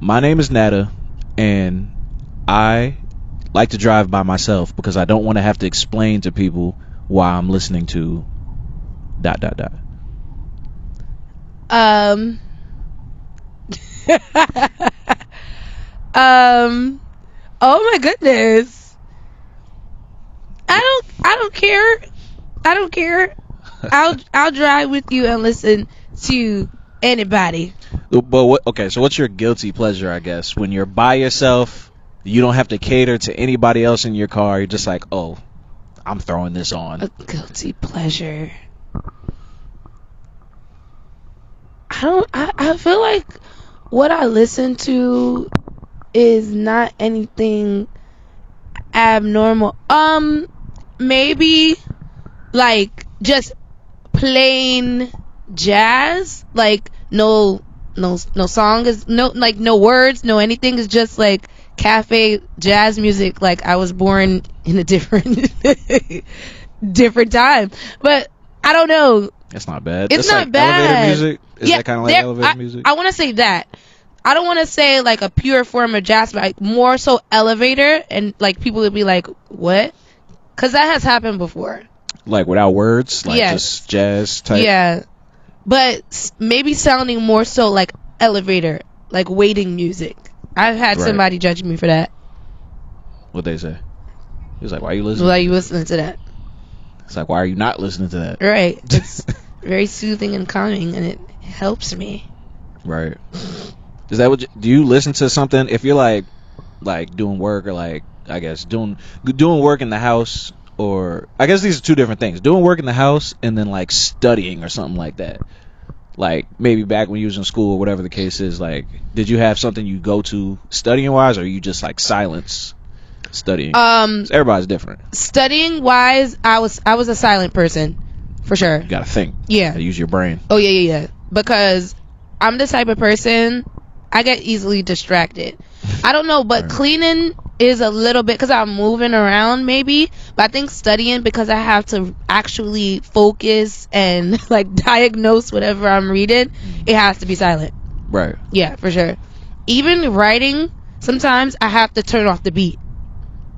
My name is Nada, and I like to drive by myself because I don't want to have to explain to people why I'm listening to dot dot dot. Um. um. Oh my goodness. I don't care. I don't care. I'll drive with you and listen to anybody. But what? Okay, so what's your guilty pleasure? I guess when you're by yourself, you don't have to cater to anybody else in your car. You're just like, oh, I'm throwing this on. A guilty pleasure. I feel like what I listen to is not anything abnormal. Maybe like just plain jazz, like no song is no words, no anything. Is just like cafe jazz music. Like I was born in a different different time, but I don't know. That's not bad. It's That's not like bad. Elevator music. Is Yeah, that kind of like elevator music? I want to say that. I don't want to say like a pure form of jazz, but like more so elevator, and like people would be like, "What?" Because that has happened before. Like without words, like Yes. just jazz type. Yeah, but maybe sounding more so like elevator, like waiting music. I've had Right. somebody judge me for that. What they say? He was like, "Why are you listening?" Why are you listening to that? It's like, "Why are you not listening to that?" Right. It's very soothing and calming, and it helps me. Right. Is that what? Do you listen to something if you're like doing work or like I guess doing work in the house, or I guess these are two different things. Doing work in the house and then like studying or something like that. Like maybe back when you was in school or whatever the case is. Like, did you have something you go to studying wise, or you just like silence studying? Everybody's different. Studying wise, I was a silent person, for sure. You gotta think. Yeah. You gotta use your brain. Oh yeah. Because I'm the type of person, I get easily distracted. I don't know, but Right. cleaning is a little bit because I'm moving around maybe, but I think studying, because I have to actually focus and like diagnose whatever I'm reading, it has to be silent. Right. Yeah, for sure. Even writing, sometimes I have to turn off the beat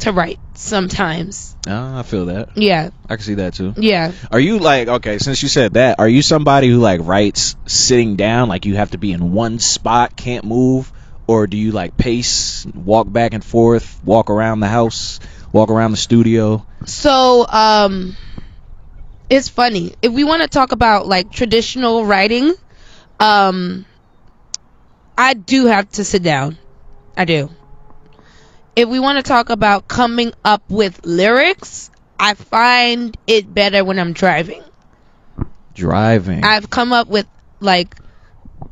to write sometimes. I feel that. Yeah. I can see that too. Yeah. Are you like, okay, since you said that, are you somebody who like writes sitting down, like you have to be in one spot, can't move? Or do you like pace, walk back and forth, walk around the house, walk around the studio? So, it's funny. If we want to talk about like traditional writing, I do have to sit down. I do. If we want to talk about coming up with lyrics, I find it better when I'm driving. Driving. I've come up with like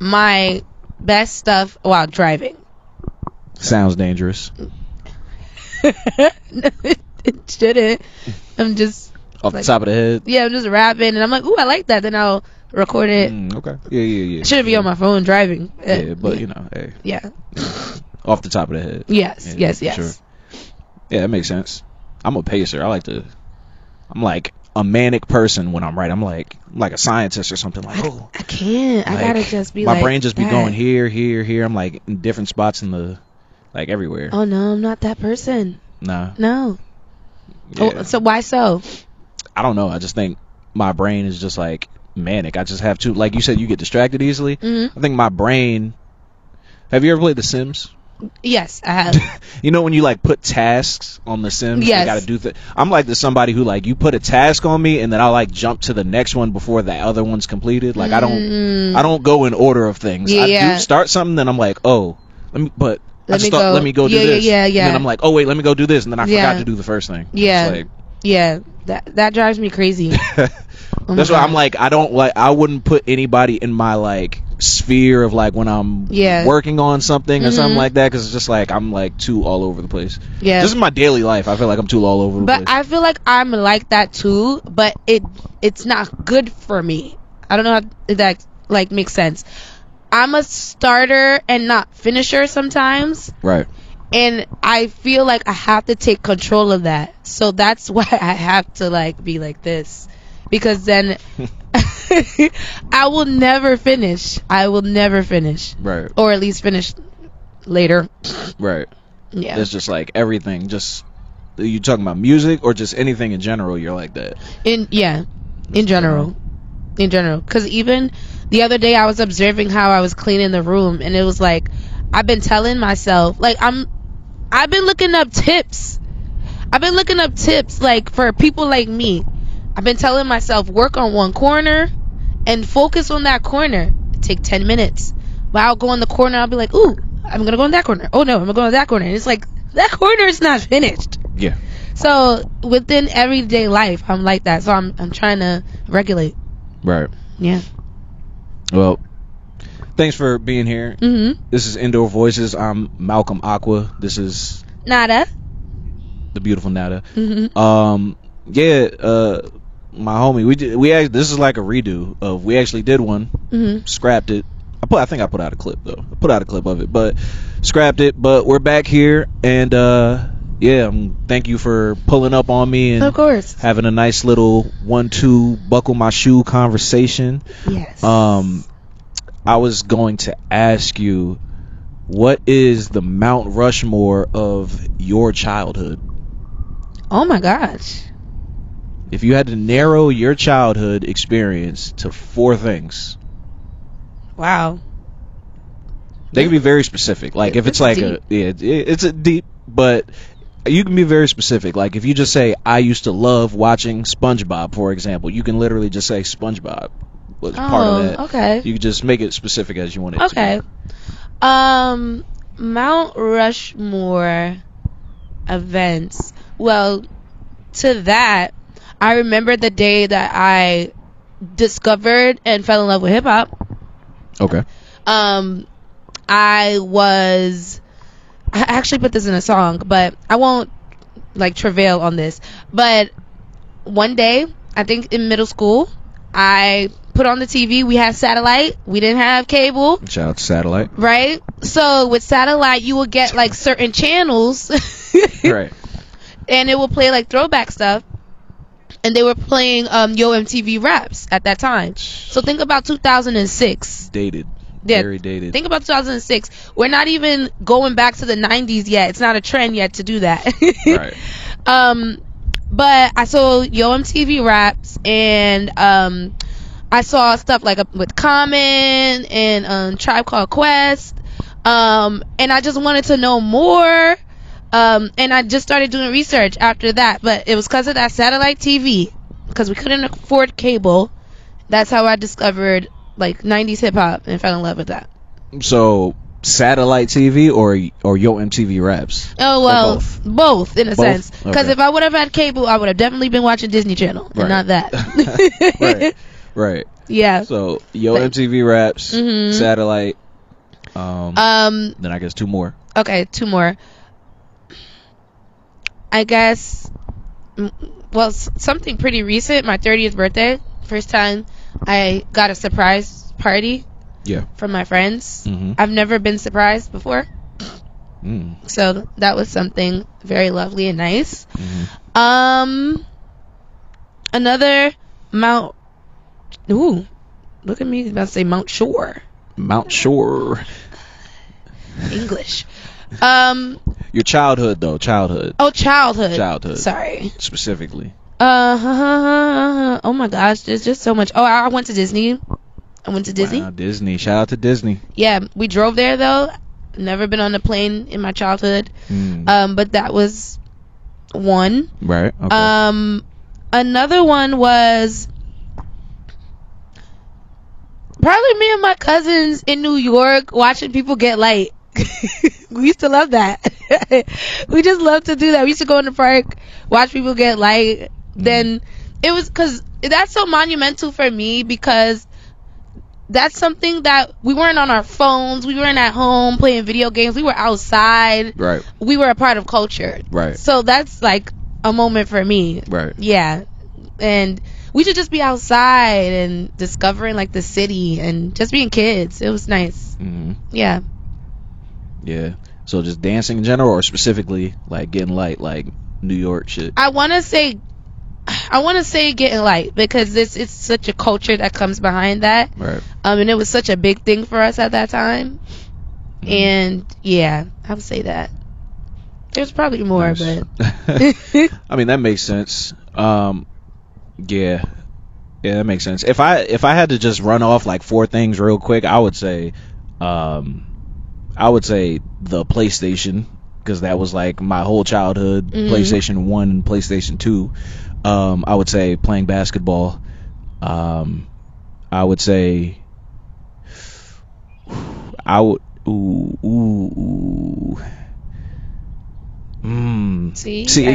my best stuff while driving. Sounds dangerous. It shouldn't. I'm just Off like, the top of the head. yeah, I'm just rapping, and I'm like, ooh, I like that. Then I'll record it. Okay. Yeah. It shouldn't be on my phone driving. Yeah, but you know, hey, Yeah. off the top of the head. Yes. Yeah, Yes. for Yes. sure. Yeah, that makes sense. I'm a pacer. I'm like a manic person when I'm writing. I'm like a scientist or something. Like, oh, I can't. I like, gotta just be my like brain just be that. going here. I'm like in different spots in the, like everywhere. Oh no, I'm not that person. Nah. No. Yeah. Oh, so why so? I don't know. I just think my brain is just like manic. I just have to, like you said, you get distracted easily. Mm-hmm. I think my brain. Have you ever played The Sims? Yes, I have. You know when you like put tasks on The Sims? Yes. You gotta do I'm like somebody who like you put a task on me and then I'll like jump to the next one before the other one's completed. Like I don't go in order of things. I Yeah. do start something, then I'm like, oh, let me go. Let me go do Yeah, this. yeah. And then I'm like, oh wait, let me go do this, and then I Yeah. forgot to do the first thing. Yeah. It's like, Yeah, that drives me crazy. Oh my that's why God. I'm like, I wouldn't put anybody in my like sphere of like when I'm Yeah. working on something or something Mhm. like that, because it's just like I'm like too all over the place. Yeah. This is my daily life. I feel like I'm too all over the But place. I feel like I'm like that too, but it's not good for me. I don't know if that like makes sense. I'm a starter and not finisher sometimes, Right. and I feel like I have to take control of that. So that's why I have to like be like this, because then I will never finish. Right. Or at least finish later. Right. Yeah. It's just like everything. Just you talking about music or just anything in general? You're like that. In general. Because even the other day I was observing how I was cleaning the room, and it was like I've been telling myself, like, I've been looking up tips. Like, for people like me. I've been telling myself, work on one corner and focus on that corner. Take 10 minutes. But I'll go in the corner, I'll be like, ooh, I'm gonna go in that corner. Oh no, I'm gonna go in that corner. And it's like, that corner is not finished. Yeah. So within everyday life, I'm like that. So I'm trying to regulate. Right. Yeah. Well, thanks for being here. Mm-hmm. This is Indoor Voices. I'm Malcolm Aqua. This is Nada. the beautiful Nada. Mm-hmm. My homie, we actually, this is like a redo of, we actually did one, Mm-hmm. scrapped it. I think I put out a clip though. I put out a clip of it, but scrapped it. But we're back here, and thank you for pulling up on me and Of course. having a nice little 1-2 buckle my shoe conversation. Yes. I was going to ask you, what is the Mount Rushmore of your childhood? Oh my gosh. If you had to narrow your childhood experience to 4 things, Wow. they can be very specific. Like if it's like deep. it's a deep, but you can be very specific. Like if you just say, I used to love watching SpongeBob, for example, you can literally just say SpongeBob was part of that. Okay. You can just make it specific as you want it Okay. to be. Mount Rushmore events. Well, to that, I remember the day that I discovered and fell in love with hip hop. Okay. I actually put this in a song, but I won't like travail on this. But one day, I think in middle school, I put on the TV. We had satellite. We didn't have cable. Shout out to satellite. Right? So with satellite, you would get like certain channels. Right. And it would play like throwback stuff. And they were playing Yo MTV Raps at that time. So think about 2006. Dated. Yeah, Very dated. Think about 2006. We're not even going back to the 90s yet. It's not a trend yet to do that. Right. But I saw Yo MTV Raps, and I saw stuff like with Common and Tribe Called Quest, and I just wanted to know more. And I just started doing research after that, but it was because of that satellite TV, because we couldn't afford cable. That's how I discovered like 90s hip hop and fell in love with that. So satellite TV or Yo MTV Raps? Oh well, both in a sense. Because Okay. if I would have had cable, I would have definitely been watching Disney Channel and not that. Right. Yeah. So Yo MTV Raps, Mhm. satellite. Then I guess 2 more. Okay, 2 more. I guess, well, something pretty recent. My 30th birthday. First time I got a surprise party. Yeah. From my friends. Mhm. I've never been surprised before. Mm. So that was something very lovely and nice. Mhm. Another Mount. Ooh, look at me about to say Mount Shore. Mount Shore. English. Your childhood though, childhood. Oh, childhood. Childhood. Sorry. Specifically. Oh my gosh, there's just so much. Oh, I went to Disney. Wow, Disney. Shout out to Disney. Yeah, we drove there though. Never been on a plane in my childhood. But that was one. Right. Okay. Another one was probably me and my cousins in New York watching people get light. We used to love that. We just loved to do that. We used to go in the park, watch people get light. Then it was because that's so monumental for me, because that's something that we weren't on our phones. We weren't at home playing video games. We were outside. Right. We were a part of culture. Right. So that's like a moment for me. Right. Yeah. And we should just be outside and discovering like the city and just being kids. It was nice. Mm-hmm. Yeah. Yeah. So just dancing in general, or specifically like getting light, like New York shit? I want to say getting light, because it's such a culture that comes behind that. Right. And it was such a big thing for us at that time. And yeah, I would say that. There's probably more, Nice. but I mean, that makes sense. Yeah, yeah, that makes sense. If I had to just run off like four things real quick, um, I would say the PlayStation, because that was like my whole childhood. PlayStation 1 and PlayStation 2. I would say playing basketball. I would say I would see,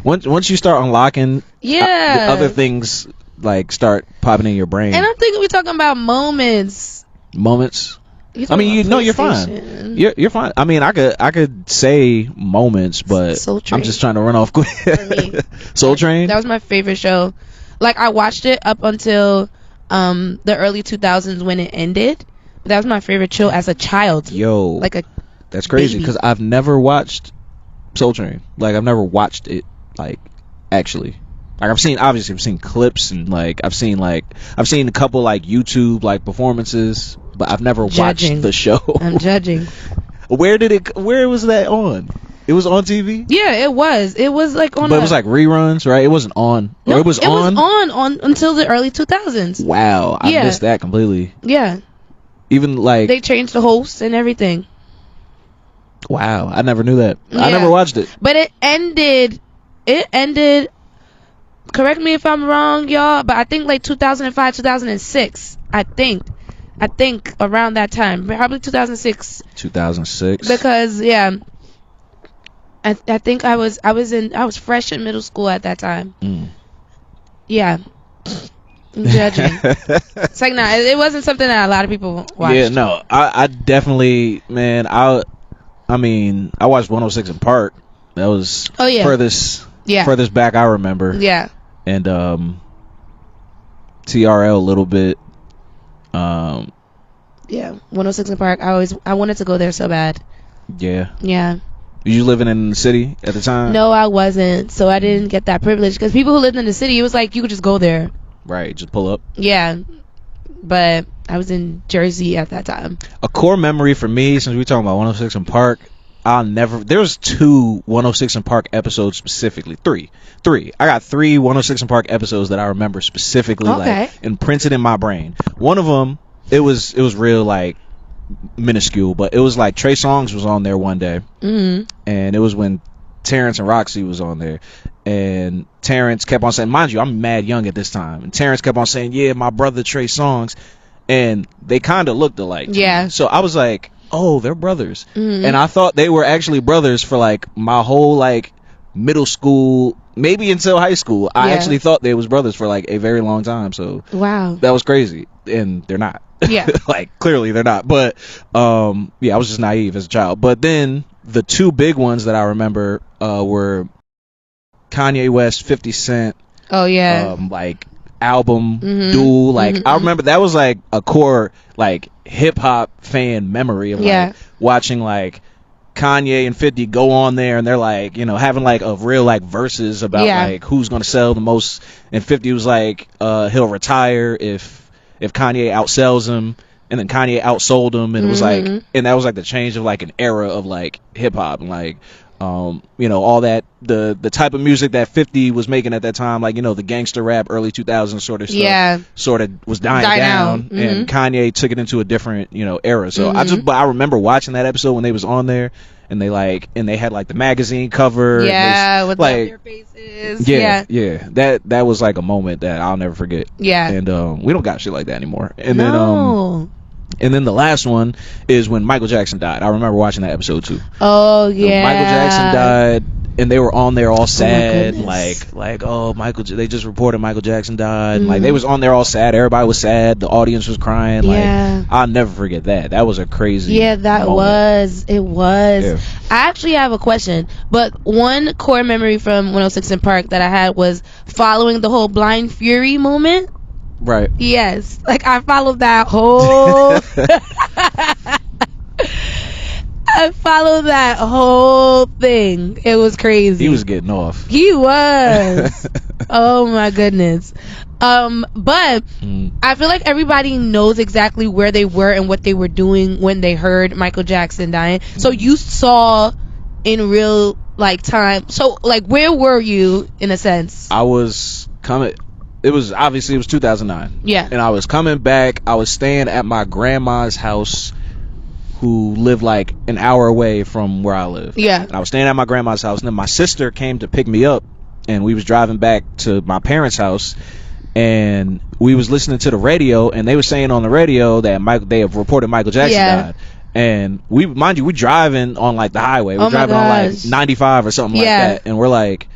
once you start unlocking, yeah, the other things like start popping in your brain. And I'm thinking we're talking about moments. I mean, you're fine. You're fine. I mean, I could say moments, but I'm just trying to run off quick. For me, Soul Train. That was my favorite show. Like, I watched it up until the early 2000s when it ended. But that was my favorite show as a child. Yo, like that's crazy because I've never watched Soul Train. Like, I've never watched it. Like, actually. Like, I've seen clips, and like I've seen a couple like YouTube like performances, but I've never watched the show. I'm judging. Where was that on? It was on TV? Yeah, it was. It was like on. But it was like reruns, right? It wasn't on. No, or it was on. It was on until the early 2000s. Wow, I missed that completely. Yeah. Even like they changed the host and everything. Wow, I never knew that. Yeah. I never watched it. But it ended. Correct me if I'm wrong, y'all, but I think like 2005, 2006. I think around that time, probably 2006. 2006. Because I think I was fresh in middle school at that time. Yeah. I'm judging. It's like, nah, it wasn't something that a lot of people watched. Yeah, no, I definitely, man, I watched 106 in Park. That was furthest back I remember. Yeah. And TRL a little bit. Yeah, 106 in Park. I wanted to go there so bad. Yeah. Yeah. Were you living in the city at the time? No, I wasn't. So I didn't get that privilege, because people who lived in the city, it was like you could just go there. Right, just pull up. Yeah. But I was in Jersey at that time. A core memory for me, since we're talking about 106 in Park, there was 2 106 in Park episodes specifically. Three. I got 3 106 in Park episodes that I remember specifically, like imprinted in my brain. One of them, it was real like minuscule, but it was like Trey Songz was on there one day, and it was when Terrence and Roxy was on there, and Terrence kept on saying, mind you, I'm mad young at this time, and Terrence kept on saying, yeah, my brother Trey Songz, and they kind of looked alike. Yeah. So I was like, oh, they're brothers. And I thought they were actually brothers for like my whole like middle school, maybe until high school. I actually thought they was brothers for like a very long time. So wow, that was crazy. And they're not. Yeah. Like, clearly they're not. But yeah, I was just naive as a child. But then the 2 big ones that I remember were Kanye West, 50 Cent. Oh yeah. Like album duel. Like I remember that was like a core like hip hop fan memory of like watching like Kanye and 50 go on there, and they're like, you know, having like a real like verses about like who's gonna sell the most, and 50 was like he'll retire if Kanye outsells him, and then Kanye outsold him, and it was like, and that was like the change of like an era of like hip hop, and like you know, all that the type of music that 50 was making at that time, like, you know, the gangster rap early 2000s sort of stuff sort of was dying down. And Kanye took it into a different, you know, era. So I remember watching that episode when they was on there, and they had like the magazine cover, with like their faces. That was like a moment that I'll never forget. And we don't got shit like that anymore. And then the last one is when Michael Jackson died. I remember watching that episode too. Oh yeah. Michael Jackson died, and they were on there all sad, like oh, they just reported Michael Jackson died. Like they was on there all sad. Everybody was sad. The audience was crying. Like I'll never forget that. That was a crazy. Yeah, that moment. was. It was. Yeah. I actually have a question, but one core memory from 106 in Park that I had was following the whole Blind Fury moment. Right. Yes. Like I followed that whole I followed that whole thing. It was crazy. He was getting off. He was. Oh my goodness. But I feel like everybody knows exactly where they were and what they were doing when they heard Michael Jackson dying. So you saw in real like time. So like, where were you in a sense? I was coming. It was 2009. Yeah. And I was coming back. I was staying at my grandma's house, who lived like an hour away from where I live. Yeah. And I was staying at my grandma's house, and then my sister came to pick me up, and we was driving back to my parents' house, and we was listening to the radio, and they were saying on the radio that they have reported Michael Jackson died. And we driving on like the highway. We're driving on like 95 or something like that, and we're like,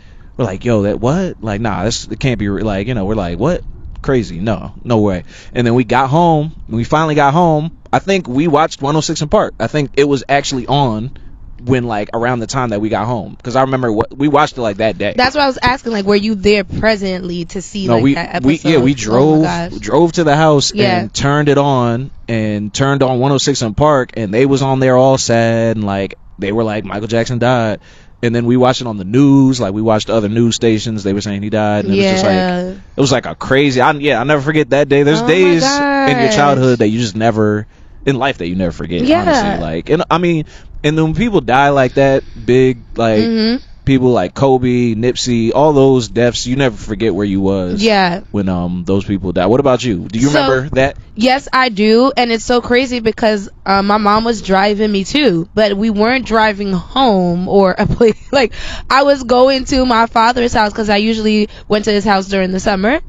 yo, that what? Like, nah, it can't be like, we're like, what? Crazy. No way. And then we finally got home. I think we watched 106 in Park. I think it was actually on when like around the time that we got home, because I remember we watched it like that day. That's what I was asking, like, were you there presently to see that episode? We drove to the house and turned it on, and turned on 106 in Park, and they was on there all sad, and like they were like, Michael Jackson died. And then we watched it on the news, like we watched other news stations, they were saying he died, and it was like a crazy, I'll never forget that day. There's days in your childhood that you just never, in life, that you never forget, honestly. Like, and I mean, and then when people die like that, big, like, people like Kobe, Nipsey, all those deaths, you never forget where you was when those people died. What about you? Do you remember that? Yes, I do. And it's so crazy because my mom was driving me too, but we weren't driving home or a place. Like, I was going to my father's house because I usually went to his house during the summer.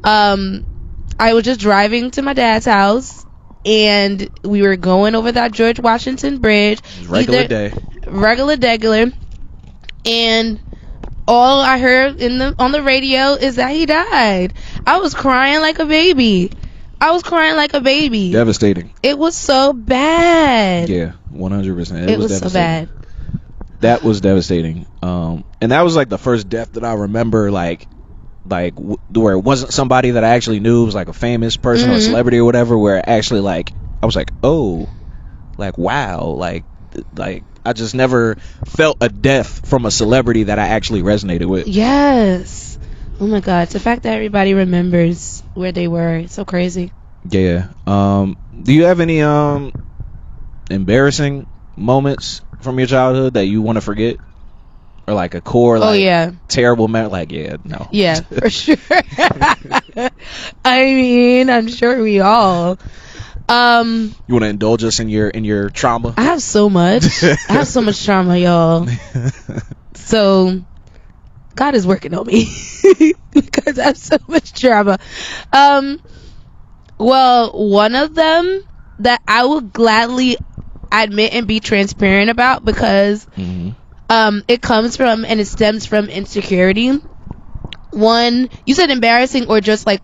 I was just driving to my dad's house, and we were going over that George Washington Bridge. Regular day. And all I heard on the radio is that he died. I was crying like a baby. Devastating. It was so bad. Yeah, 100%. It was so bad. That was devastating. And that was like the first death that I remember, like where it wasn't somebody that I actually knew. It was like a famous person or a celebrity or whatever, where actually, like, I was like, oh, like, wow, like I just never felt a death from a celebrity that I actually resonated with. Yes. Oh my God. It's the fact that everybody remembers where they were. It's so crazy. Yeah. Do you have any embarrassing moments from your childhood that you want to forget? Or like a core, like, terrible memory? Like, no. Yeah, for sure. I mean, I'm sure we all. You want to indulge us in your trauma? I have so much. Trauma, y'all. So God is working on me because I have so much trauma. Well, one of them that I will gladly admit and be transparent about, because it comes from and it stems from insecurity. One, you said embarrassing or just like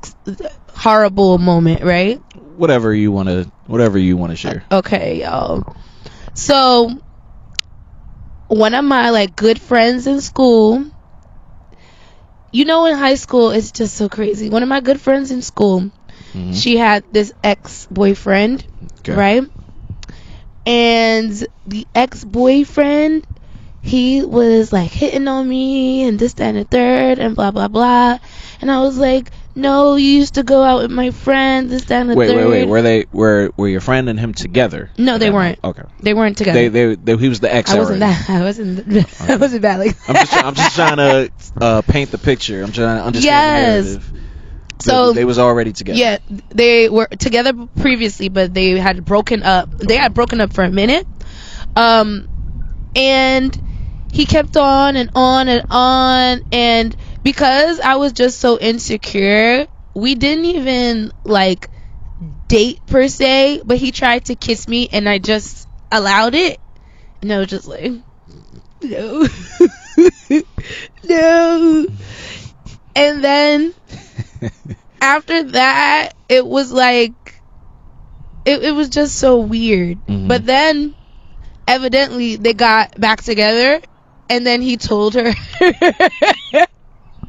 horrible moment, right? Whatever you want to share. Okay, y'all. So one of my like good friends in school, in high school, it's just so crazy. One of my good friends in school, she had this ex-boyfriend, right? And the ex-boyfriend, he was like hitting on me and this, that, and the third, and blah blah blah. And I was like, no, you used to go out with my friend, this, that, and the third. Wait. Were your friend and him together? No, they weren't. Okay. They weren't together. He was the ex. I wasn't bad. Like, I'm just trying to paint the picture. I'm trying to understand the narrative. So they was already together. Yeah, they were together previously, but they had broken up. They had broken up for a minute. And he kept on and on and on, and because I was just so insecure, we didn't even like date per se, but he tried to kiss me and I just allowed it, and I was just like, no. No. And then after that, it was like it was just so weird. But then evidently they got back together, and then he told her.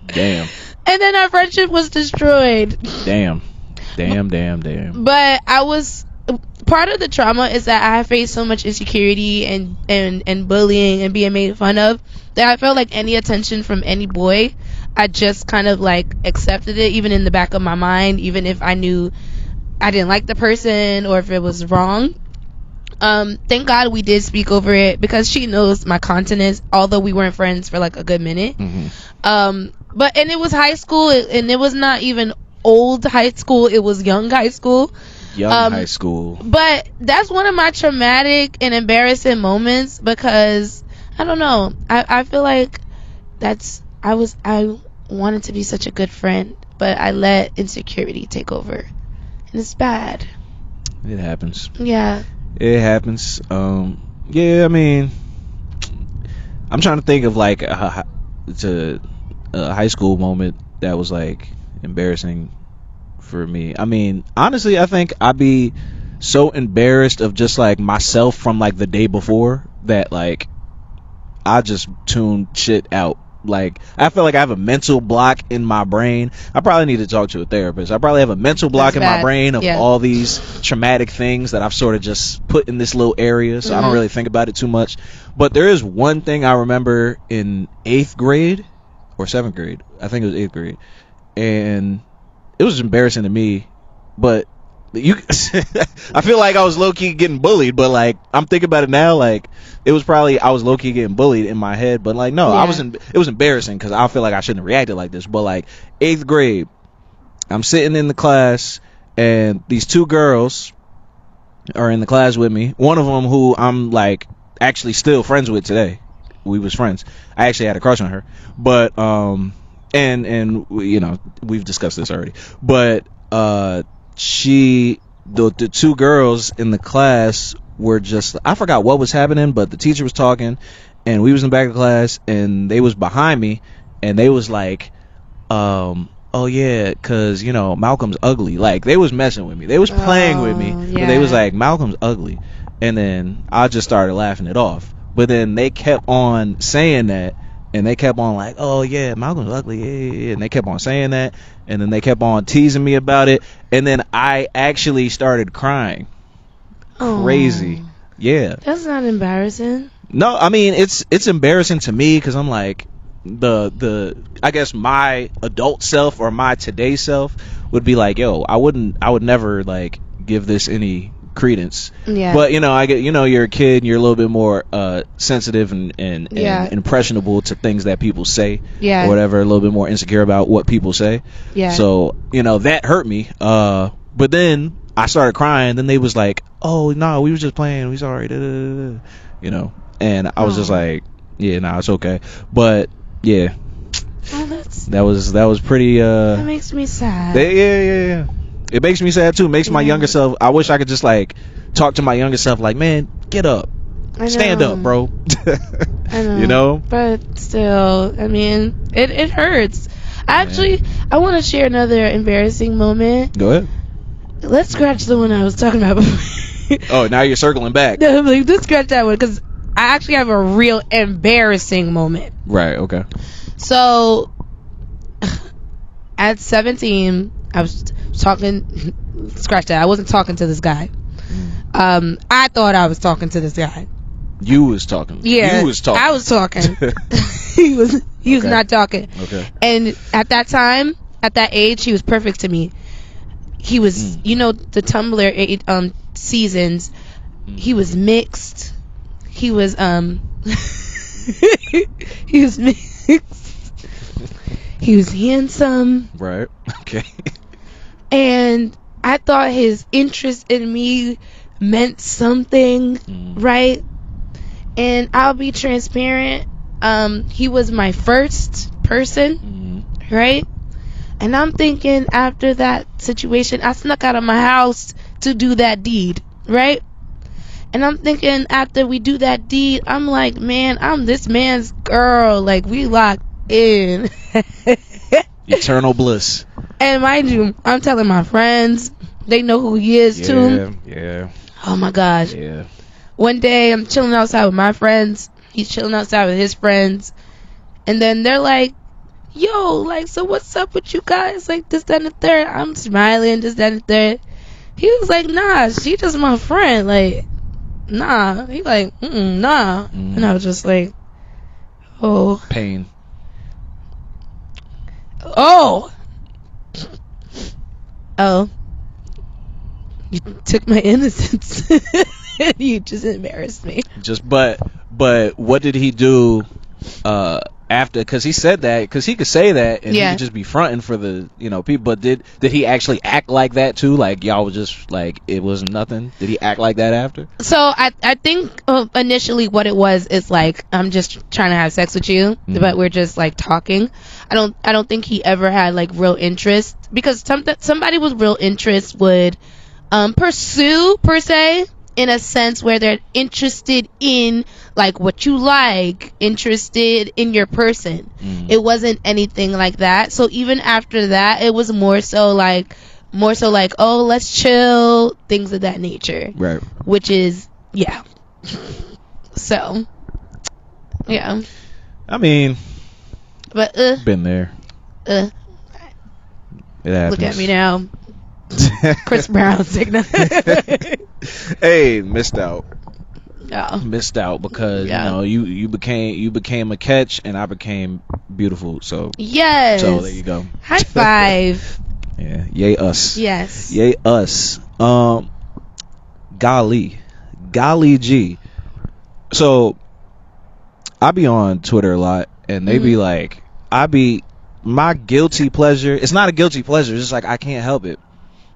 Damn. And then our friendship was destroyed. Damn. But part of the trauma is that I faced so much insecurity and bullying and being made fun of that I felt like any attention from any boy, I just kind of like accepted it, even in the back of my mind, even if I knew I didn't like the person or if it was wrong. Thank God we did speak over it, because she knows my continence, although we weren't friends for like a good minute. But and it was high school, and it was not even old high school, it was young high school. High school. But that's one of my traumatic and embarrassing moments, because I don't know, I feel like I wanted to be such a good friend, but I let insecurity take over, and it's bad. It happens. Yeah. It happens. Yeah, I mean, I'm trying to think of like a high school moment that was like embarrassing for me. I mean, honestly, I think I'd be so embarrassed of just like myself from like the day before that like I just tune shit out. Like, I feel like I have a mental block in my brain. I probably need to talk to a therapist. I probably have a mental block in my brain of all these traumatic things that I've sort of just put in this little area, so I don't really think about it too much. But there is one thing I remember in 8th grade or 7th grade. I think it was 8th grade. And it was embarrassing to me, but you I feel like I was low-key getting bullied, but like I'm thinking about it now, like it was probably I was low-key getting bullied in my head, but like no, it was embarrassing because I feel like I shouldn't have reacted like this. But like 8th grade, I'm sitting in the class and these two girls are in the class with me. One of them who I'm like actually still friends with today. We was friends. I actually had a crush on her, but and you know, we've discussed this already, but the two girls in the class were just, I forgot what was happening, but the teacher was talking and we was in the back of the class and they was behind me and they was like, oh yeah, cause you know Malcolm's ugly. Like they was messing with me, they was playing with me, but they was like, Malcolm's ugly. And then I just started laughing it off, but then they kept on saying that, and they kept on like, oh yeah, Malcolm's ugly, yeah. And they kept on saying that, and then they kept on teasing me about it, and then I actually started crying. Crazy. Yeah. That's not embarrassing. No, I mean it's embarrassing to me because I'm like the I guess my adult self or my today self would be like, yo, I would never like give this any credence. Yeah. But you know, I get, you know, you're a kid and you're a little bit more sensitive and impressionable to things that people say. Yeah. Or whatever, a little bit more insecure about what people say. Yeah. So, you know, that hurt me. But then I started crying, then they was like, oh no, we was just playing, we sorry, you know. And I was just like, yeah, nah, it's okay. But yeah. Oh, that was pretty that makes me sad. Yeah. It makes me sad too. It makes my younger self, I wish I could just like talk to my younger self like, man, get up. Stand up, bro. I know. You know? But still, I mean, it hurts. Actually, I want to share another embarrassing moment. Go ahead. Let's scratch the one I was talking about before. Oh, now you're circling back. No, I'm like, let's scratch that one, because I actually have a real embarrassing moment. Right, okay. So, at 17, I was talking, scratch that, I wasn't talking to this guy. I thought I was talking to this guy. You was talking. Yeah. You was talking. I was talking. He was not talking. Okay. And at that time, at that age, he was perfect to me. He was, you know, the Tumblr seasons. He was mixed. He was he was mixed. He was handsome. Right. Okay. And I thought his interest in me meant something, right? And I'll be transparent. He was my first person, right? And I'm thinking, after that situation, I snuck out of my house to do that deed, right? And I'm thinking, after we do that deed, I'm like, man, I'm this man's girl. Like, we locked in. Eternal bliss. And mind you, I'm telling my friends. They know who he is, too. Yeah. Oh, my gosh. Yeah. One day, I'm chilling outside with my friends. He's chilling outside with his friends. And then they're like, yo, like, so what's up with you guys? Like, this, that, and the third. I'm smiling, this, that, and the third. He was like, nah, she just my friend. Like, nah. He like, nah. And I was just like, oh. Pain. Oh. Oh. You took my innocence. You just embarrassed me. But what did he do after? Because he said that, because he could say that and he could just be fronting for the people. But did he actually act like that too? Like y'all was just like it was nothing? Did he act like that after? So I think initially what it was is like, I'm just trying to have sex with you, but we're just like talking. I don't think he ever had like real interest, because somebody with real interest would pursue, per se, in a sense where they're interested in like what you like, interested in your person. It wasn't anything like that. So even after that, it was more so like, oh, let's chill, things of that nature. Right. Which is, yeah. So, yeah. I mean, but been there. It happens. Look at me now. Chris Brown signal. Hey, missed out. Yeah. Missed out because you became a catch and I became beautiful. So yes. So there you go. High five. Yeah. Yay us. Yes. Yay us. Golly G. So I be on Twitter a lot and they be like, my guilty pleasure. It's not a guilty pleasure. It's just like I can't help it.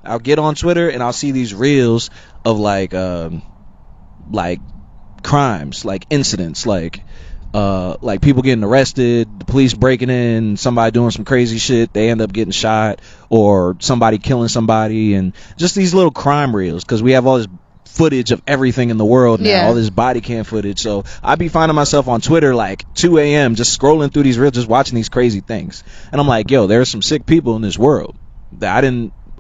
I'll get on Twitter and I'll see these reels of like crimes, like incidents, like people getting arrested, the police breaking in, somebody doing some crazy shit, they end up getting shot, or somebody killing somebody, and just these little crime reels, because we have all this footage of everything in the world now, all this body cam footage. So I be finding myself on Twitter like 2 a.m. just scrolling through these reels, just watching these crazy things, and I'm like, yo, there's some sick people in this world that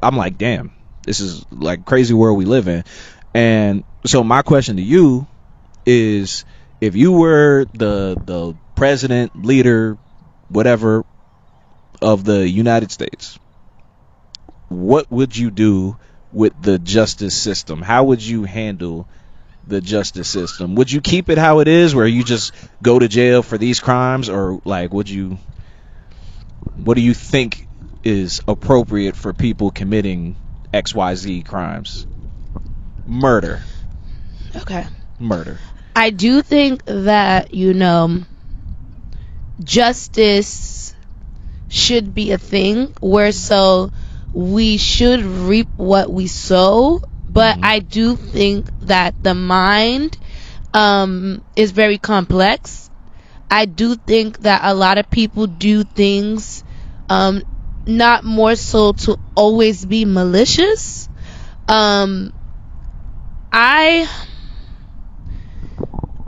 I'm like, damn, this is like crazy world we live in. And so my question to you is, if you were the president, leader, whatever of the United States, what would you do with the justice system? How would you handle the justice system? Would you keep it how it is, where you just go to jail for these crimes, or like what do you think is appropriate for people committing XYZ crimes? Murder. Okay. Murder. I do think that, justice should be a thing where so we should reap what we sow, but I do think that the mind is very complex. I do think that a lot of people do things not more so to always be malicious.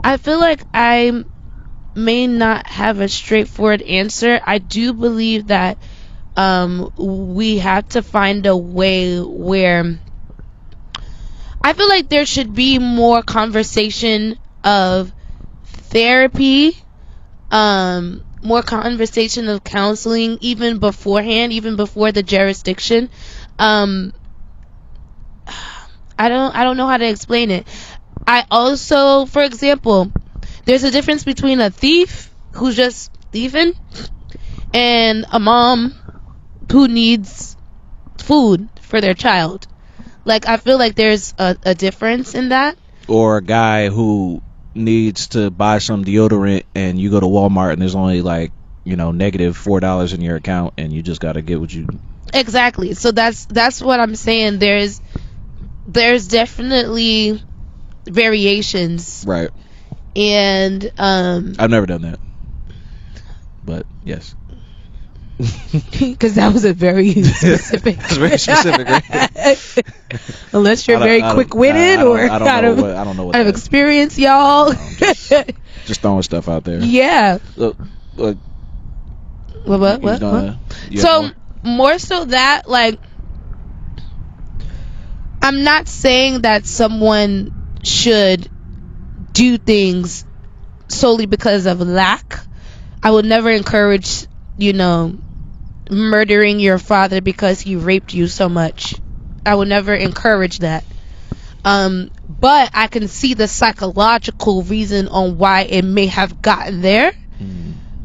I feel like I may not have a straightforward answer. I do believe that we have to find a way where I feel like there should be more conversation of therapy, more conversation of counseling, even beforehand, even before the jurisdiction. I don't know how to explain it. I also, for example, there's a difference between a thief who's just thieving and a mom who needs food for their child. Like, I feel like there's a difference in that. Or a guy who needs to buy some deodorant and you go to Walmart and there's only like, negative $4 in your account and you just got to get what you... Exactly. So that's what I'm saying. There's definitely variations, right? And I've never done that, but yes, because that was a very specific. It's very specific, right? Unless you're very quick-witted, or I don't know what out of experience, y'all. Just throwing stuff out there. Yeah. What? So more so that, like, I'm not saying that someone should do things solely because of lack. I would never encourage, murdering your father because he raped you so much. I would never encourage that. But I can see the psychological reason on why it may have gotten there.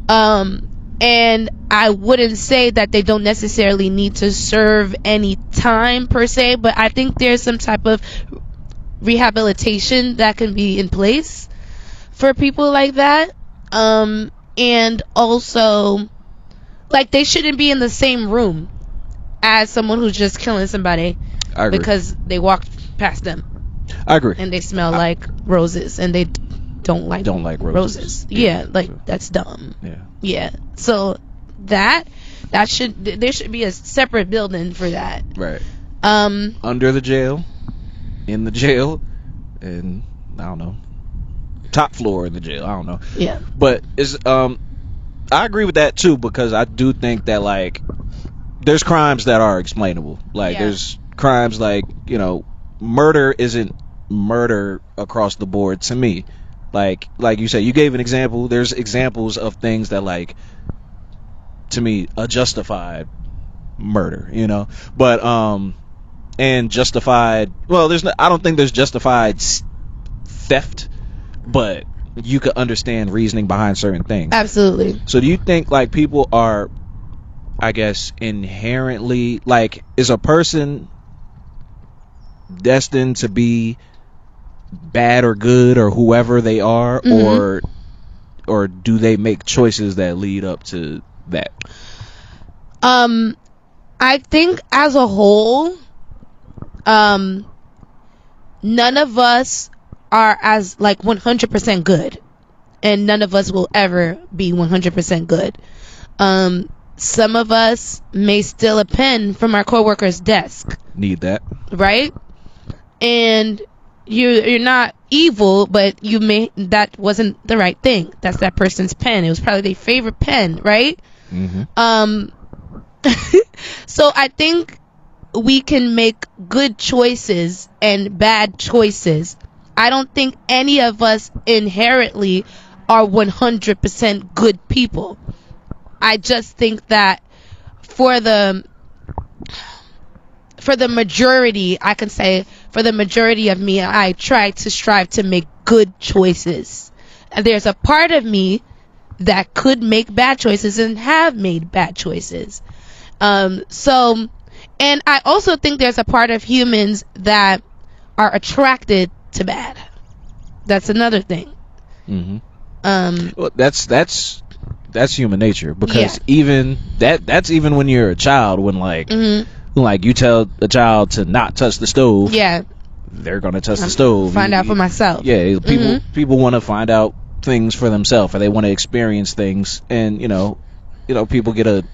And I wouldn't say that they don't necessarily need to serve any time per se, but I think there's some type of rehabilitation that can be in place for people like that. And also, like, they shouldn't be in the same room as someone who's just killing somebody because they walked past them. I agree. And they smell like roses, and they don't like roses. Yeah, like, that's dumb. Yeah. So there should be a separate building for that. Right. Under the jail, in the jail, and I don't know, top floor in the jail. I don't know. Yeah. But I agree with that too, because I do think that, like, there's crimes that are explainable. Like, there's crimes like, murder isn't murder across the board to me. Like you said, you gave an example. There's examples of things that, like, to me, a justified murder, but and justified. Well, I don't think there's justified theft, but you could understand reasoning behind certain things. Absolutely. So do you think, like, people are, I guess, inherently, like, is a person destined to be bad or good or whoever they are, or do they make choices that lead up to that? I think as a whole, none of us are as, like, 100% good, and none of us will ever be 100% good. Some of us may steal a pen from our coworker's desk. Need that, right? And you're not evil, but that wasn't the right thing. That's that person's pen. It was probably their favorite pen, right? So I think we can make good choices and bad choices. I don't think any of us inherently are 100% good people. I just think that for the majority, I can say, for the majority of me, I try to strive to make good choices. And there's a part of me that could make bad choices and have made bad choices. And I also think there's a part of humans that are attracted to bad. That's another thing. Well, that's human nature, because even that's even when you're a child, when like you tell a child to not touch the stove, they're gonna touch the stove. Find out for myself. Yeah, people want to find out things for themselves, or they want to experience things, and people get a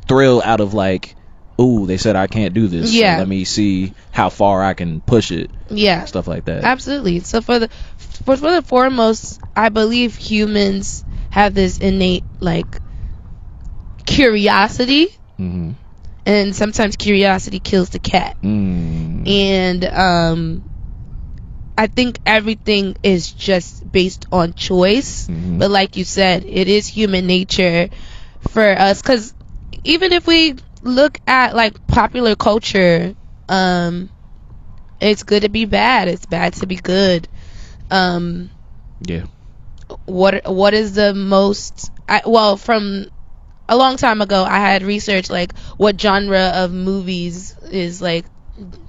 thrill out of, like, ooh, they said I can't do this. So let me see how far I can push it. Stuff like that. Absolutely. So for the foremost, I believe humans have this innate, like, curiosity. And sometimes curiosity kills the cat. And I think everything is just based on choice. But like you said, it is human nature for us, because even if we look at, like, popular culture, it's good to be bad, it's bad to be good. What is the most from a long time ago, I had researched, like, what genre of movies is, like,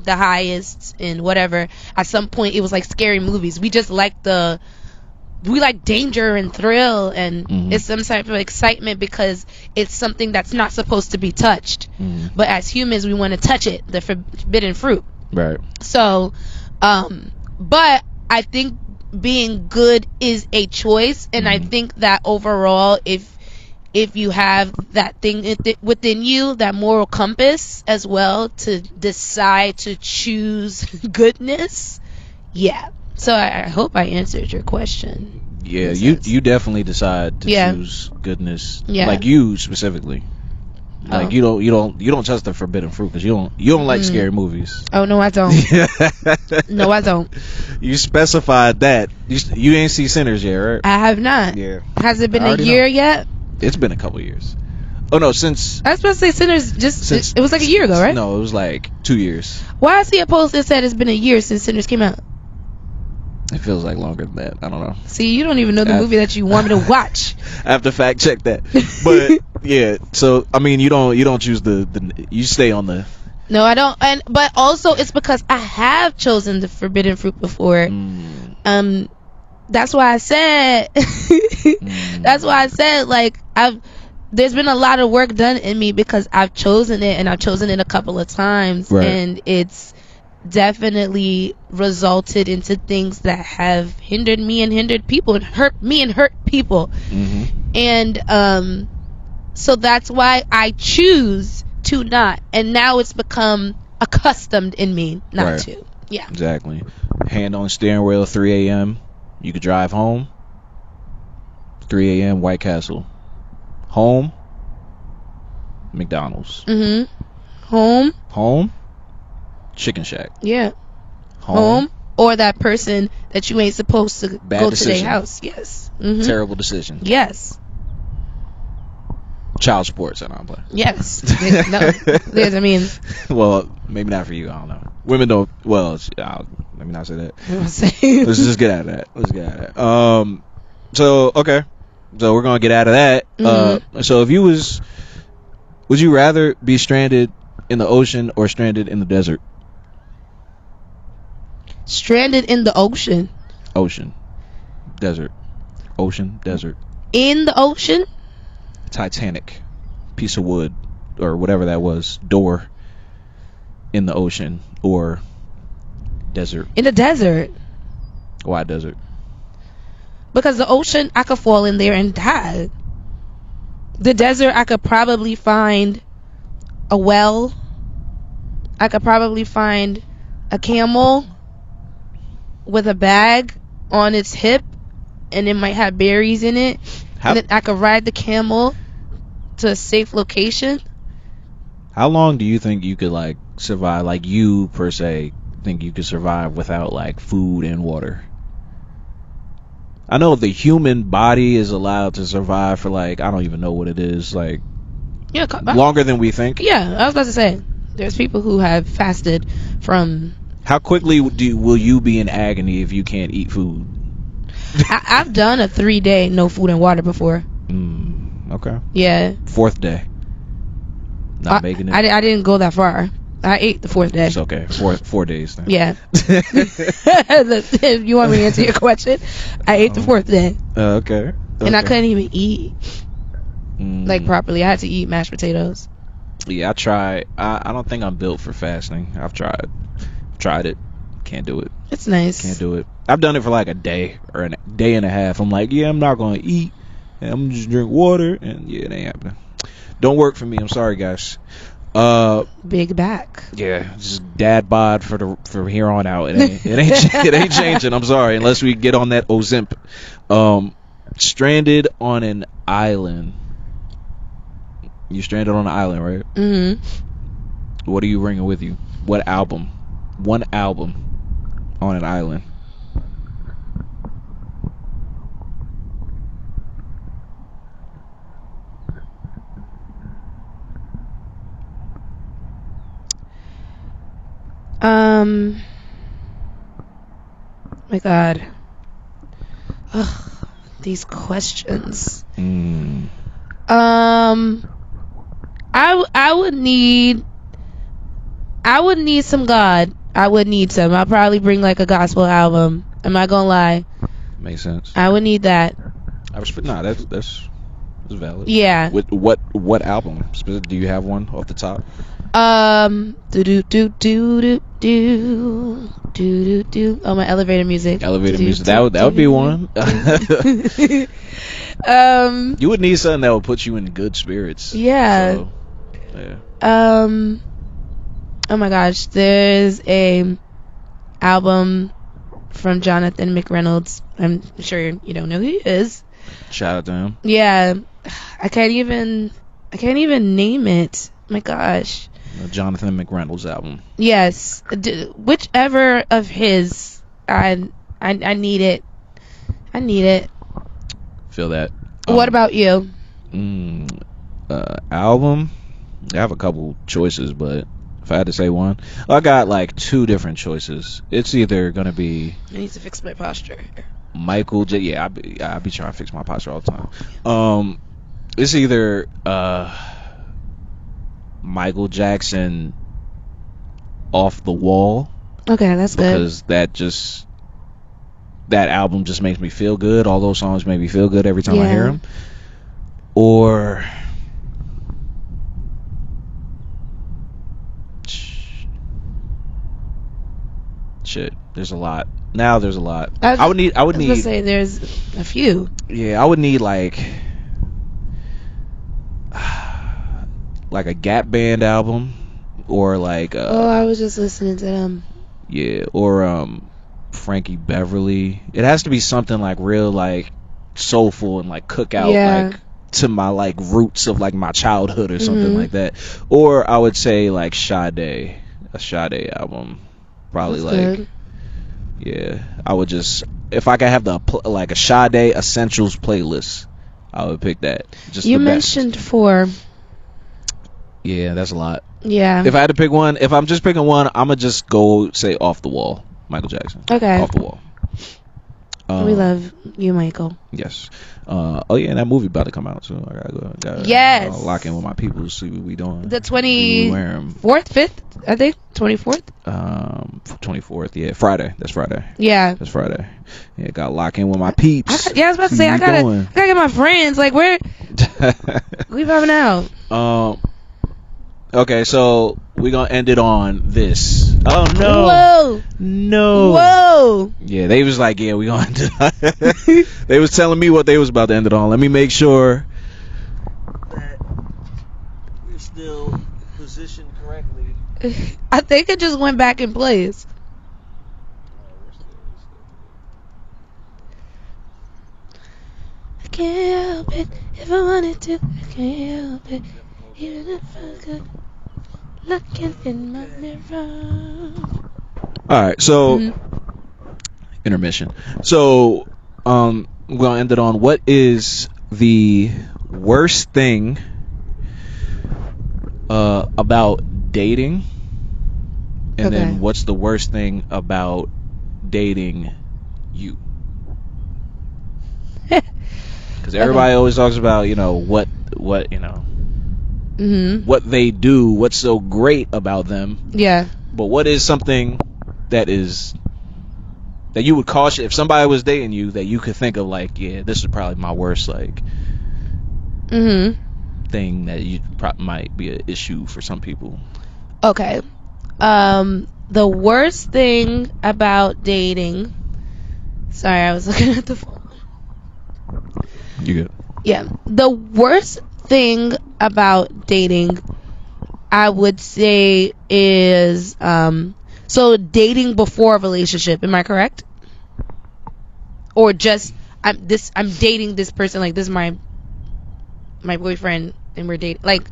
the highest and whatever. At some point it was, like, scary movies. We just like we like danger and thrill, and it's some type of excitement because it's something that's not supposed to be touched. But as humans, we want to touch it, the forbidden fruit. Right. So, but I think being good is a choice, and I think that overall, if you have that thing within you, that moral compass as well, to decide to choose goodness, So I hope I answered your question. Yeah, you definitely decide to choose goodness. Like you specifically. Like you don't touch the forbidden fruit because you don't like scary movies. Oh no, I don't. No, I don't. You specified that. You ain't see Sinners yet, right? I have not. Yeah. Has it been a year yet? It's been a couple years. Oh no, since I was supposed to say Sinners since it was like a year ago, right? No, it was like 2 years. Why I see a post that said it's been a year since Sinners came out? It feels like longer than that. I don't know. See, you don't even know the movie that you want me to watch. I have to fact check that. But yeah, so I mean, you don't choose the you stay on the. No, I don't. But also it's because I have chosen the forbidden fruit before. That's why I said that's why I said like there's been a lot of work done in me because I've chosen it, and I've chosen it a couple of times, right. And it's definitely resulted into things that have hindered me and hindered people and hurt me and hurt people. And so that's why I choose to not, and now it's become accustomed in me not to. Yeah, exactly. Hand on steering wheel, 3 a.m. You could drive home. 3 a.m. White Castle. Home. McDonald's. Home. Chicken Shack. Yeah. Home. Or that person that you ain't supposed to go to their house. Yes. Terrible decision. Yes. Child sports, I don't play. Yes. No. I mean. Well, maybe not for you. I don't know. Women don't. Well, let me not say that. Let's just get out of that. So okay. So we're gonna get out of that. So if you would you rather be stranded in the ocean or stranded in the desert? Stranded in the ocean. Ocean. Desert. Ocean. Desert. In the ocean? Titanic. Piece of wood. Or whatever that was. Door. In the ocean. Or desert. In the desert. Why desert? Because the ocean, I could fall in there and die. The desert, I could probably find a well. I could probably find a camel with a bag on its hip, and it might have berries in it. And then I could ride the camel to a safe location. How long do you think you could like survive? Like you per se think you could survive without like food and water? I know the human body is allowed to survive for like, I don't even know what it is, like longer than we think. Yeah, I was about to say there's people who have fasted from. How quickly will you be in agony if you can't eat food? I've done a 3-day no food and water before. Okay. Yeah. 4th day. Not making it. I didn't go that far. I ate the 4th day. It's okay. 4 days then. Yeah. If you want me to answer your question, I ate the 4th day. Okay. And I couldn't even eat like properly. I had to eat mashed potatoes. Yeah, I tried. I don't think I'm built for fasting. I've tried it. Can't do it. It's nice. Can't do it. I've done it for like a day or a day and a half. I'm like, yeah, I'm not gonna eat. And I'm just drink water, and yeah, it ain't happening. Don't work for me. I'm sorry, guys. Big back. Yeah, just dad bod from here on out. It ain't changing. I'm sorry, unless we get on that Ozemp. Stranded on an island. You stranded on an island, right? What are you bringing with you? What album? One album on an island. My God. Ugh, these questions. I would need some God. I would need some. I'll probably bring like a gospel album. I'm not gonna lie. Makes sense. I would need that. I respect. Nah, that's valid. Yeah. With what album? Do you have one off the top? Do do do do do do do do. Oh, my elevator music. Elevator music. That would be one. You would need something that would put you in good spirits. Yeah. So, yeah. Oh my gosh, there's a album from Jonathan McReynolds. I'm sure you don't know who he is. Shout out to him. Yeah, I can't even name it. My gosh. The Jonathan McReynolds album. Yes, whichever of his. I need it. I need it. Feel that. What about you? Album. I have a couple choices, but if I had to say one, I got like two different choices. It's either gonna be I need to fix my posture. Michael J. Yeah, I be trying to fix my posture all the time. It's either Michael Jackson Off the Wall, Okay, that's good. because that album just makes me feel good. All those songs make me feel good every time I hear Yeah. them. Or shit, there's a lot. Now there's a lot. I would need. I was gonna say there's a few. Yeah, I would need like a Gap Band album, or like Oh, I was just listening to them. yeah, or Frankie Beverly. It has to be something like real, like soulful and like cookout, Yeah. like to my like roots of like my childhood or something Mhm. like that. Or I would say like Sade, a Sade album, probably That's like good. yeah. I would just, if I could have like a Sade Essentials playlist, I would pick that. Just You the best. mentioned four. Yeah, that's a lot. Yeah. If I had to pick one, if I'm just picking one, I'm gonna just go say Off the Wall, Michael Jackson. Okay. Off the Wall. We love you, Michael. Yes. Oh yeah, and that movie about to come out soon. I gotta Yes. lock in with my people, see what we doing. The We wear 'em. 24th, 5th, I think. 24th. 24th. Yeah, Friday. That's Friday. Yeah. That's Friday. Yeah, gotta lock in with my peeps. Yeah, I was about to See say I what we gotta get my friends. Like where we vibing out. Okay, so we're gonna end it on this. Oh no. Whoa. No. Whoa. Yeah, they was like, yeah, we gonna end it. They was telling me what they was about to end it on. Let me make sure that we're still positioned correctly. I think it just went back in place. I can't help it if I wanted to. I can't help it even if I could. Looking in my mirror. All right, so Mhm. intermission. So we're gonna end it on what is the worst thing about dating, and Okay. then what's the worst thing about dating you? Because everybody always talks about, you know, what you know, Mhm. what they do, what's so great about them. Yeah. But what is something that you would caution if somebody was dating you, that you could think of like, yeah, this is probably my worst like Mhm. thing that you might be an issue for some people. Okay. The worst thing about dating. Sorry, I was looking at the phone. You good? Yeah. The worst thing about dating, I would say, is so dating before a relationship. Am I correct? Or just I'm dating this person, like this is my boyfriend and we're dating, like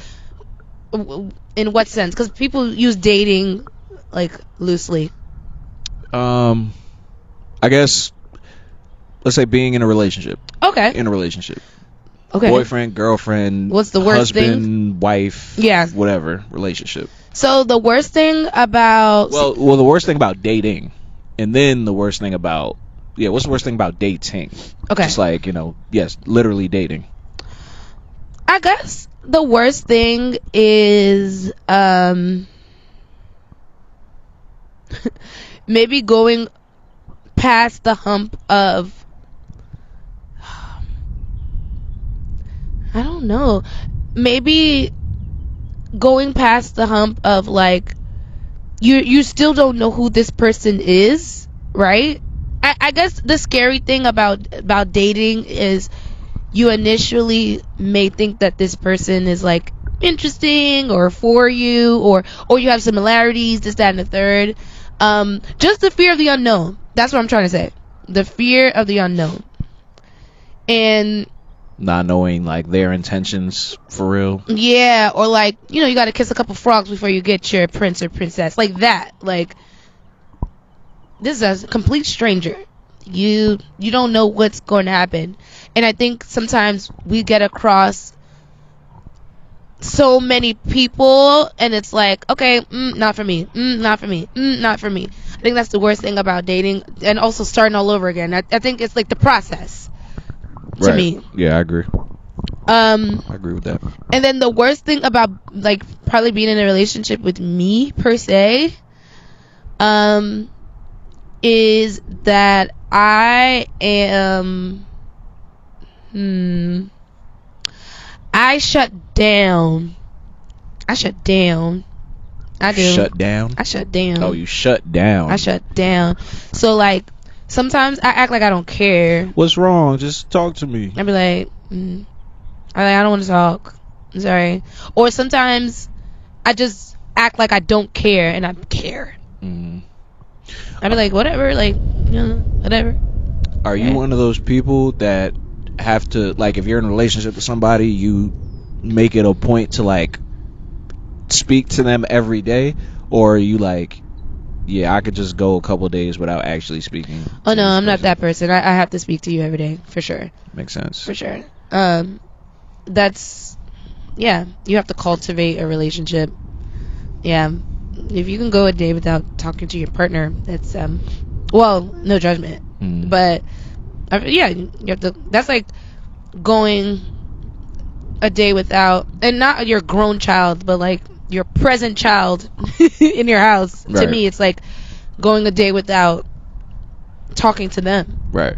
in what sense? Because people use dating like loosely. I guess let's say being in a relationship. Okay. In a relationship. Okay. Boyfriend, girlfriend, What's the worst husband, thing? wife, Yeah. whatever relationship. So the worst thing about Well, the worst thing about dating, and then the worst thing about what's the worst thing about dating? Okay. Just like, you know, yes, literally dating. I guess the worst thing is maybe going past the hump of I don't know. Maybe going past the hump of like you still don't know who this person is, right? I guess the scary thing about dating is you initially may think that this person is like interesting or for you, or you have similarities, this, that, and the third. Just the fear of the unknown. That's what I'm trying to say. The fear of the unknown. And Not knowing like their intentions for real. yeah, or like, you know, you gotta kiss a couple frogs before you get your prince or princess. Like that. Like, this is a complete stranger. You don't know what's going to happen. And I think sometimes we get across so many people, and it's like, okay, not for me, not for me, not for me. I think that's the worst thing about dating, and also starting all over again. I think it's like the process to Right. me. Yeah, I agree. I agree with that. And then the worst thing about like probably being in a relationship with me per se, is that I am, I shut down. I shut down. I do. Shut down? I shut down. Oh, you shut down. I shut down. So like sometimes I act like I don't care. What's wrong? Just talk to me. I'd be like, I don't want to talk. I'm sorry. Or sometimes I just act like I don't care and I care. I'd be like, whatever, like, whatever. Are you one of those people that have to, like, if you're in a relationship with somebody, you make it a point to, like, speak to them every day? Or are you like, yeah, I could just go a couple days without actually speaking? Oh, no, I'm not that person. I have to speak to you every day, for sure. Makes sense. For sure. That's, yeah, you have to cultivate a relationship. Yeah. If you can go a day without talking to your partner, it's, well, no judgment. But, yeah, you have to, that's like going a day without, and not your grown child, but like your present child in your house. Right. To me, it's like going a day without talking to them. Right.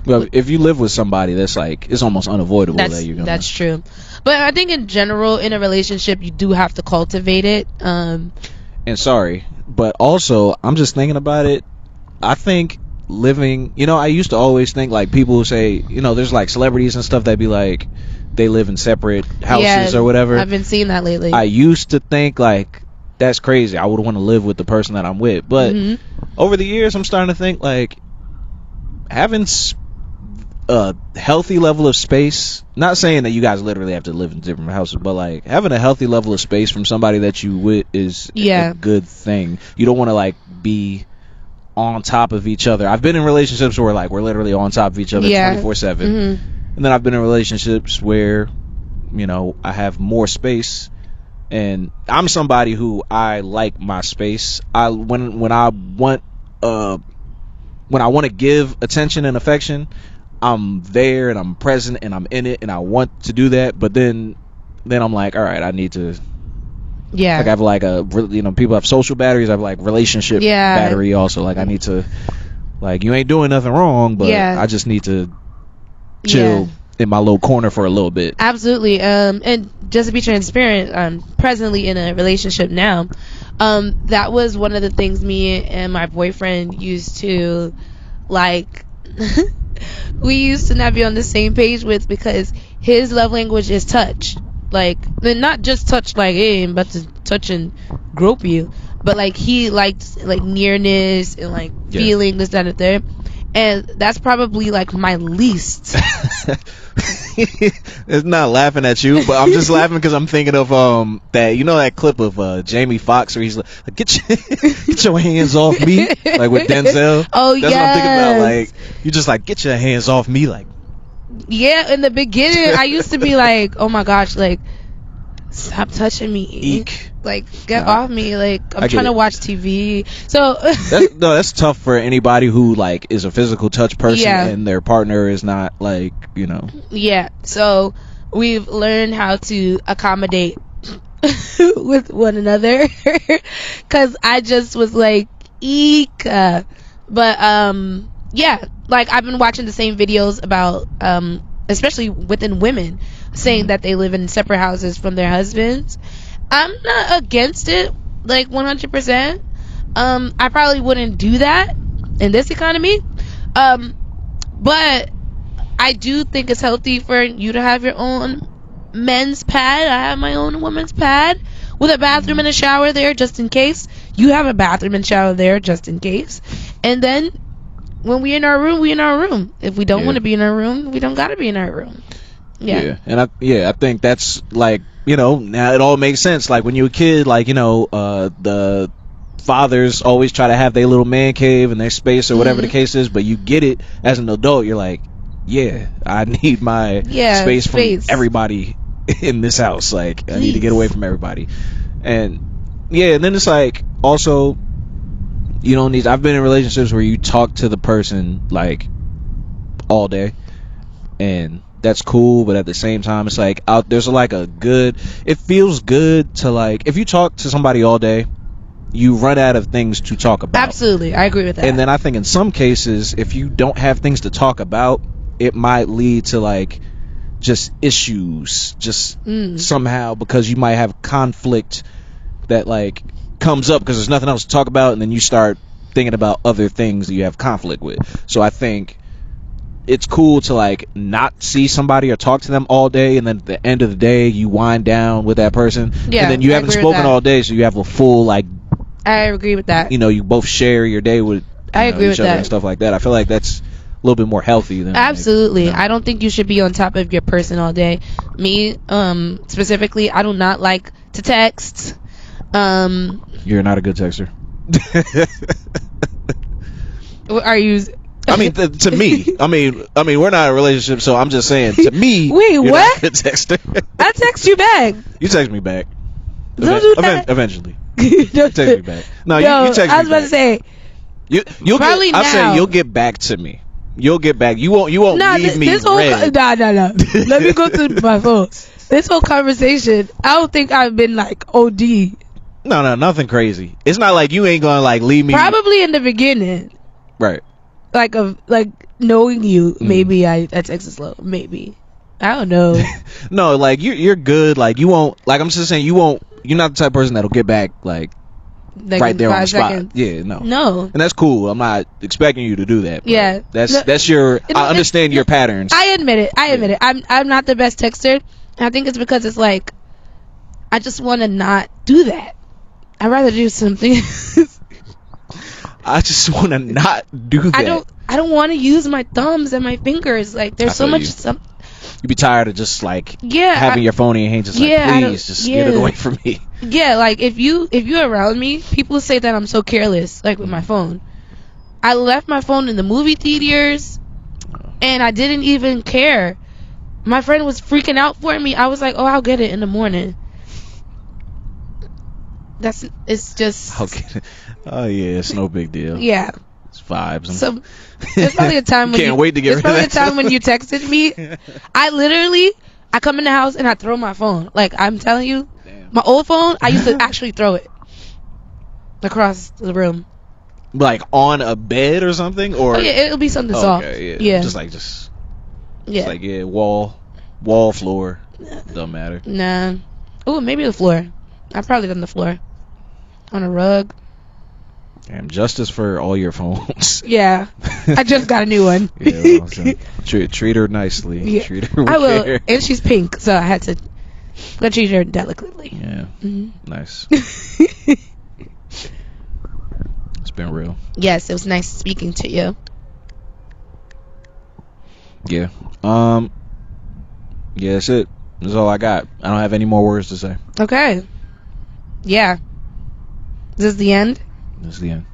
Well, if you live with somebody, that's like, it's almost unavoidable that you're gonna. That's true. But I think in general, in a relationship, you do have to cultivate it. And sorry, but also, I'm just thinking about it. I think living, I used to always think like people who say, there's like celebrities and stuff that be like, they live in separate houses or whatever. I've been seeing that lately. I used to think like, that's crazy. I would want to live with the person that I'm with. But over the years, I'm starting to think like, having a healthy level of space, not saying that you guys literally have to live in different houses, but like having a healthy level of space from somebody that you with is a good thing. You don't want to like be on top of each other. I've been in relationships where like we're literally on top of each other 24/7, and then I've been in relationships where I have more space, and I'm somebody who I like my space. When I want to give attention and affection, I'm there and I'm present and I'm in it and I want to do that, but then I'm like, all right, I need to. Yeah. Like I have like people have social batteries. I have like relationship battery also. Like I need to, like, you ain't doing nothing wrong, but I just need to chill in my little corner for a little bit. Absolutely. And just to be transparent, I'm presently in a relationship now. That was one of the things me and my boyfriend used to like. We used to not be on the same page with, because his love language is touch. Like, not just touch like, hey, I'm about to touch and grope you, but like he liked like nearness and like feeling this, that, and there. And that's probably like my least. It's not laughing at you, but I'm just laughing because I'm thinking of that that clip of Jamie Foxx where he's like get your hands off me, like with Denzel. Oh, that's what I'm thinking about. Like, you just like, get your hands off me, like. Yeah, in the beginning I used to be like, oh my gosh, like, stop touching me. Eek. Like, get off me. Like, I'm trying to watch TV. So that's tough for anybody who like is a physical touch person and their partner is not, like, Yeah. So we've learned how to accommodate with one another, because I just was like, eek. But yeah, like I've been watching the same videos about especially within women saying that they live in separate houses from their husbands. I'm not against it, like 100%. I probably wouldn't do that in this economy, but I do think it's healthy for you to have your own men's pad. I have my own women's pad with a bathroom and a shower there just in case. You have a bathroom and shower there just in case. And then when we in our room, we in our room. If we don't want to be in our room, we don't gotta be in our room. And I think that's like, now it all makes sense. Like when you're a kid, like, the fathers always try to have their little man cave and their space or whatever the case is, but you get it as an adult. You're like, I need my space from everybody in this house. Like, I need to Please. get away from everybody. And yeah, and then it's like also you don't need. I've been in relationships where you talk to the person like all day, and that's cool. But at the same time, it's like there's like a good. It feels good to like if you talk to somebody all day, you run out of things to talk about. Absolutely, I agree with that. And then I think in some cases, if you don't have things to talk about, it might lead to like just issues, just somehow, because you might have conflict that like comes up because there's nothing else to talk about, and then you start thinking about other things that you have conflict with. So I think it's cool to like not see somebody or talk to them all day, and then at the end of the day you wind down with that person, Yeah, and then you I haven't agree with spoken that. all day, so you have a full like, I agree with that. you know, you both share your day with I agree each with other that. and stuff like that. I feel like that's a little bit more healthy than Absolutely. like, I don't think you should be on top of your person all day. Me, specifically, I do not like to text. You're not a good texter. Are you? I mean, to me, I mean, we're not in a relationship, so I'm just saying. To me, Wait, you're what? not a good texter. I text you back. You text me back. Don't do that. Eventually, You text me back. No, you text me back. I was about to say. You'll Probably get. I say now. you'll get back to me. You'll get back. You won't leave me this whole red. nah. Let me go through my phone. This whole conversation, I don't think I've been like OD. No, nothing crazy. It's not like you ain't gonna like leave me. Probably in the beginning, Right. like knowing you, maybe I texted slow. Maybe I don't know. No, like you're good. Like you won't. Like I'm just saying you won't. You're not the type of person that'll get back like right in there on the 5 spot. seconds. Yeah, no. No. And that's cool. I'm not expecting you to do that. But Yeah. That's your. I understand your patterns. I admit it. I'm not the best texter. I think it's because it's like I just want to not do that. I'd rather do something. I just want to not do that. I don't want to use my thumbs and my fingers. Like there's so much. You be tired of just like Yeah, having your phone in your hand, just like please, just get it away from me. Yeah, like if you're around me, people say that I'm so careless, like with my phone. I left my phone in the movie theaters, and I didn't even care. My friend was freaking out for me. I was like, oh, I'll get it in the morning. It's just. Okay. Oh yeah, it's no big deal. Yeah. It's vibes. So there's probably a time when can't wait to get rid of that. There's probably a time when you texted me. I come in the house and I throw my phone. Like I'm telling you, my old phone, I used to actually throw it across the room. Like on a bed or something, or yeah, it'll be something soft. Yeah. Just like wall, floor, don't matter. Nah. Oh, maybe the floor. I've probably done the floor on a rug. Damn, justice for all your phones. Yeah, I just got a new one. Yeah, well, so treat her nicely. Yeah. Treat her with I will, care. and she's pink, so I had to treat her delicately. Yeah, nice. It's been real. Yes, it was nice speaking to you. Yeah. Yeah, that's it. That's all I got. I don't have any more words to say. Okay. Yeah. Is this the end? That's the end.